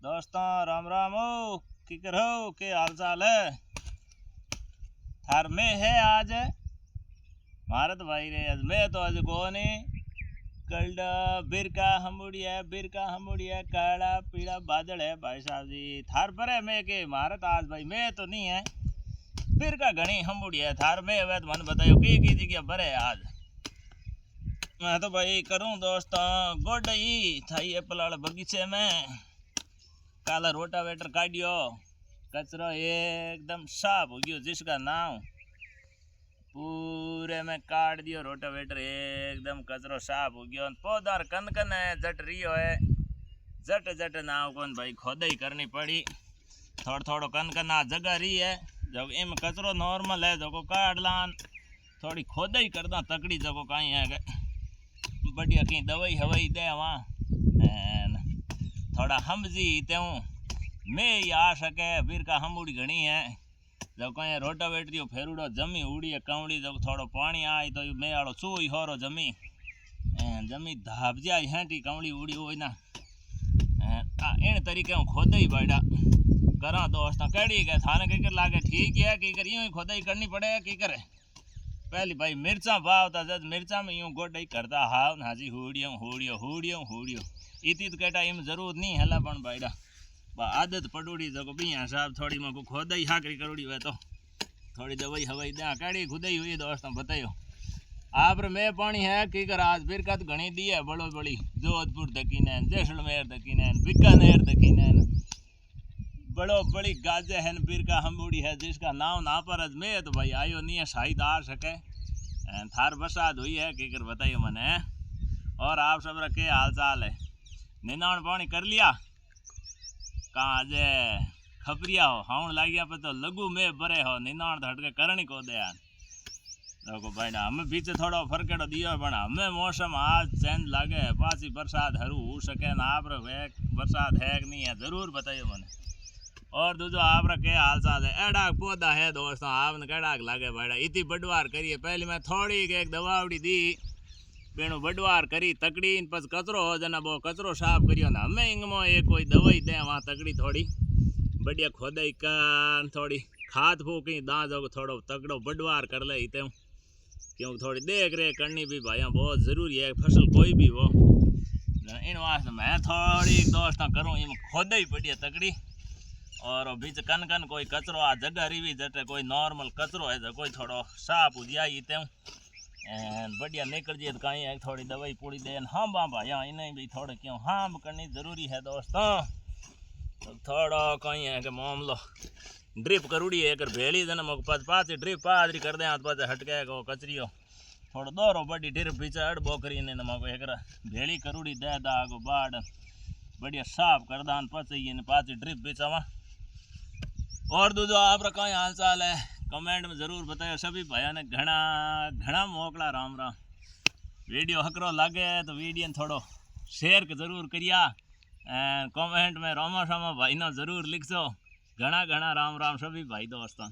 दोस्तों राम राम हो की करो के हाल चाल है थार में है आज भारत भाई रे आज मैं तो आज कोनी कलडा बिरका हमुड़ी है काला पीला बादल है भाई साहब जी थार पर है मैं के भारत आज भाई मैं तो नहीं है बिरका घनी हमुड़ी है थार में वे तो मन बताओ की जगह पर है आज मैं तो भाई करूं दोस्तों गोडई थाई एप्पल वाले बगीचे में काला रोटावेटर काढ़ियो कचरो एकदम साफ हो गयो जिसका नाम पूरे में काट दियो रोटावेटर एकदम कचरो साफ हो गयो पौधार कन है जट रियो है जट नाव कौन भाई खोदाई करनी पड़ी थोड़ो कन आ जगह रही है जब इम कचरो नॉर्मल है जो काट लान थोड़ी खोदाई करदा तकड़ी जगह कहीं है बढ़िया कहीं दवाई हवाई दे वहाँ थोड़ा हमजी तेऊ मैं ही आ सके फिर का हमूड़ी घनी है जब कहीं रोटावेटरियो फेरूड़ो जमी उड़ी है कवड़ी जब थोड़ो पानी आई तो मैं आड़ो चूई होरो जमी धाप जाए हेंटी कवड़ी उड़ी हो ना इन तरीके हूँ खोदाई बाड़ा करा दोस्त कड़ी गए थाने की कर लागे ठीक है की कर यूँ ही खोदाई करनी पड़े की करे पहली भाई मिर्चा भावता जब मिर्चा में यूँ गोडाई करता हाव नाजी हुड़ियो इतनी तो कहता इम जरूर नहीं हला पण भाईडा आदत पड़ोड़ी जगो भी साहब थोड़ी मको खोदाई हाकरी करोड़ी वे तो थोड़ी दवाई हवाई दे काड़ी खुदाई हुई दोस्तों बताइयो आप में पानी है की कर आज फिर कत घनी दी है बड़ो बड़ी जोधपुर तकी ने जैसलमेर तकी ने बीकानेर तकी ने बड़ो बड़ी गाजे है फिर का हमूड़ी है जिसका नाम ना पर में तो भाई आयो नहीं है शायद आ सके थार बरसात हुई है की कर बताइयो मने और आप सब के हाल चाल है निनाण पानी कर लिया कहाँ जे खपरिया हो हाउन लागिया पे तो लगू में बरे हो निनाण धटके करनी को दे देखो भाई ना हमें पीछे थोड़ो फरकेड़ो दियो पण हमें मौसम आज चेंज लागे पासी बरसात हरू हो सके ना आप बरसात है कि नहीं है जरूर बताइए मने और दूजो आप के हाल चाल है एडाक पौधा है दोस्तों आपने केडाक लागे भाई इतनी बडवार करिए पहले मैं थोड़ी एक दवावड़ी दी पेणु बडवार करी तकड़ी पस कचरो हो जना वो कचरो साफ करियो ना हमें इंगमो एक कोई दवाई दे वहाँ तकड़ी थोड़ी बढ़िया खोदाई कर थोड़ी खाद फूकी दाँत थोड़ो तकड़ो बडवार कर ले क्योंकि थोड़ी देख रेख करनी भी भाई बहुत ज़रूरी है फसल कोई भी हो इन वास्ते मैं थोड़ी दोस्त करूँ इन खोदाई बढ़िया तकड़ी और बीच कन कोई कचरो आ जगह रही जटे कोई नॉर्मल कचरो है जो कोई थोड़ो साफ हो जाए त्यों बढ़िया निकल जाए तो कहीं थोड़ी दवाई पूरी दे हाँ बाबा यहाँ इन्हें भी थोड़े क्यों हाँ करनी ज़रूरी है दोस्तों तो थोड़ा कहीं है कि मामलो ड्रिप करूड़ी है कर भेली जन मग पाँच ड्रिप पादरी कर दे हाथ पास हटके को कचरियो थोड़ा दोरो बड़ी ड्रिप पीछे अड़बो करी ने मग एक भेली करूड़ी दे दागो बाड़ बढ़िया साफ कर दान पचे पाँच ड्रिप पीछा और दूजो आप कहीं हाल चाल है कमेंट में ज़रूर बताओ सभी भाइयों ने घना मोकला राम वीडियो हकरो लगे तो वीडियो थोड़ो शेयर जरूर करिया कमेंट में रामा शामा भाई ना ज़रूर लिखो घना राम सभी भाई दोस्तों।